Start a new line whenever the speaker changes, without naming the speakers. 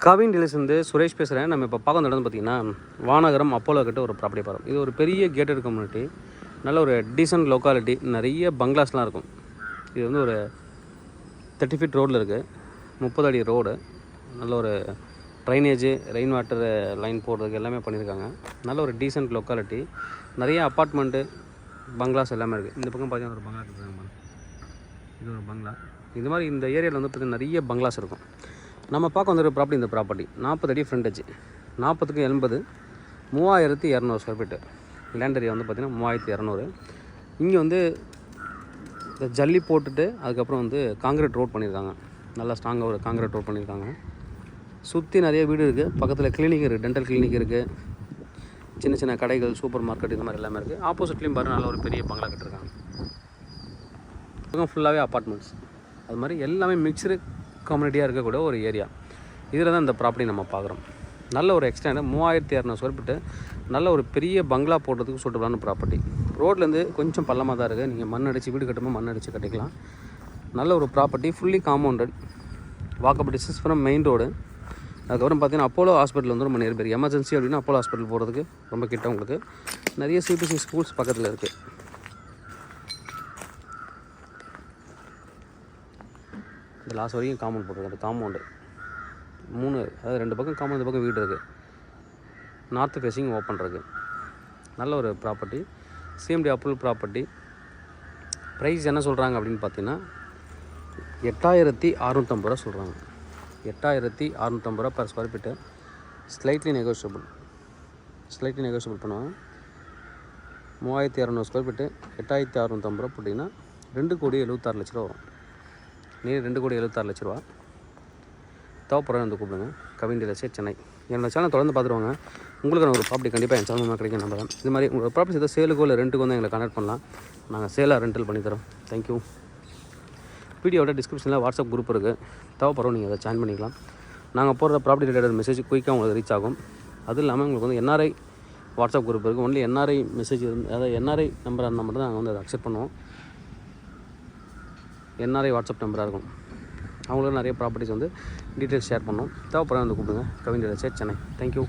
Kavin dealers வந்து சுரேஷ் பேசுகிறேன். நம்ம இப்போ பார்க்க நடந்து பார்த்திங்கன்னா வானகரம் அப்போலோ கிட்ட ஒரு ப்ராப்பர்ட்டி பார்க்கும். இது ஒரு பெரிய கேட்டட் கம்யூனிட்டி, நல்ல ஒரு டீசன்ட் லொக்காலிட்டி, நிறைய பங்களாஸ்லாம் இருக்கும். இது வந்து ஒரு 30 ஃபீட் ரோடில் இருக்குது, 30 அடி ரோடு, நல்ல ஒரு ட்ரைனேஜு, ரெயின் வாட்டர் லைன் போடுறதுக்கு எல்லாமே பண்ணியிருக்காங்க. நல்ல ஒரு டீசன்ட் லொக்காலிட்டி, நிறைய அப்பார்ட்மெண்ட்டு பங்களாஸ் எல்லாமே இருக்குது. இந்த பக்கம் பார்த்தீங்கன்னா ஒரு பங்களா இருக்குது, இது ஒரு பங்களா. இது மாதிரி இந்த ஏரியாவில் வந்து பார்த்திங்கன்னா நிறைய பங்களாஸ் இருக்கும். நம்ம பார்க்க வந்துடுற ப்ராப்பர்ட்டி, இந்த ப்ராப்பர்ட்டி 40 அடி ஃப்ரண்டேஜ், 40க்கு 80, 3200 ஸ்கொயர் ஃபீட்டு லேண்ட் ஏரியா வந்து பார்த்திங்கன்னா 3200. இங்கே வந்து இந்த ஜல்லி போட்டுட்டு அதுக்கப்புறம் வந்து காங்கிரீட் ரோட் பண்ணியிருக்காங்க. நல்லா ஸ்ட்ராங்காக ஒரு காங்கிரீட் ரோட் பண்ணியிருக்காங்க. சுற்றி நிறைய வீடு இருக்குது, பக்கத்தில் கிளினிக் இருக்குது, டென்டல் கிளினிக் இருக்குது, சின்ன சின்ன கடைகள், சூப்பர் மார்க்கெட், இந்த மாதிரி எல்லாமே இருக்குது. ஆப்போசிட்லேயும் பாருங்கள் நல்ல ஒரு பெரிய பங்களா கட்டிருக்காங்க. ஃபுல்லாகவே அப்பார்ட்மெண்ட்ஸ், அது மாதிரி எல்லாமே மிக்சடு கம்யூனிட்டியாக இருக்கக்கூடிய ஒரு ஏரியா. இதில் தான் இந்த ப்ராப்பர்ட்டி நம்ம பார்க்குறோம். நல்ல ஒரு எக்ஸ்டெண்ட் 3200 ஸ்கொயர் ஃபீட்டு, நல்ல ஒரு பெரிய பங்களா போடுறதுக்கு சூட்டபிளான ப்ராப்பர்ட்டி. ரோட்லேருந்து கொஞ்சம் பள்ளமாக தான் இருக்குது, நீங்கள் மண் அடித்து வீடு கட்டும்போது மண் அடித்து கட்டிக்கலாம். நல்ல ஒரு property, fully compounded, walkable distance from main road. அதுக்கப்புறம் பார்த்தீங்கன்னா அப்போலோ ஹாஸ்பிட்டல் வந்து ரொம்ப நியர்பை. எமர்ஜென்சி அப்படின்னா அப்போலோ ஹாஸ்பிட்டல் போகிறதுக்கு ரொம்ப கிட்ட. உங்களுக்கு நிறைய சிபிஎஸ்சி ஸ்கூல்ஸ் பக்கத்தில் இருக்குது. இந்த லாஸ்ட் வரைக்கும் காம்பவுண்ட் போட்டிருக்காங்க. காம்பவுண்டு 3, அதாவது 2 பக்கம் காம்பவுண்ட், இந்த பக்கம் வீடு இருக்குது. நார்த் ஃபேஸிங் ஓப்பன் இருக்குது. நல்ல ஒரு property, CMD approval property. Price என்ன சொல்கிறாங்க அப்படின்னு பார்த்தீங்கன்னா 8650 ரூபா சொல்கிறாங்க. 8650 ரூபா per square feet. Slightly negotiable பண்ணுவாங்க. 3200 ஸ்கொயர் ஃபீட்டு 8650 ரூபா போட்டிங்கன்னா 2,76,00,000 ரூபா வரும். 2,76,00,000 ரூபா. தேவைப்படுறேன் வந்து கூப்பிடுங்க. கவின் டீலர்ஸ், சென்னை. என்னோட சேனல் தொடர்ந்து பார்த்துருவாங்க. உங்களுக்கு நான் ஒரு ப்ராப்பர்ட்டி கண்டிப்பாக என் சேனல் கிடைக்கும் நம்புறேன். இது மாதிரி உங்களோட ப்ராப்பர்ட்டி ஏதோ சேலுக்கோ இல்லை ரெண்ட்டுக்கு வந்து எங்களை கான்டாக்ட் பண்ணலாம். நாங்கள் சேலாக ரெண்டல் பண்ணித்தரோம். தேங்க்யூ. வீடியோட டிஸ்கிரிப்ஷனில் வாட்ஸ்அப் குரூப் இருக்குது, தேவைப்படுறோம், நீங்கள் அதை ஜாயின் பண்ணிக்கலாம். நாங்கள் போடுற ப்ராப்பர்ட்டி ரிலேட்டட் மெசேஜ் குயிக்காக உங்களுக்கு ரீச் ஆகும். அதுவும் இல்லாமல் உங்களுக்கு வந்து என்ஆர்ஐ வாட்ஸ்அப் குரூப் இருக்குது. ஒன்லி என்ஆர்ஐ மெசேஜ் அதாவது என்ஆர்ஐ நம்பர் அந்த மட்டும் தான் நாங்கள் வந்து அதை அக்செப்ட் பண்ணுவோம். என்ஆர்ஐ வாட்ஸ்அப் நம்பராக இருக்கும். அவங்களுக்கு நிறைய ப்ராப்பர்ட்டிஸ் வந்து டீட்டெயில்ஸ் ஷேர் பண்ணோம். தேவைப்படுற வந்து கூப்பிடுங்க. கவின் டீலர்ஸ், சென்னை. தேங்க்யூ.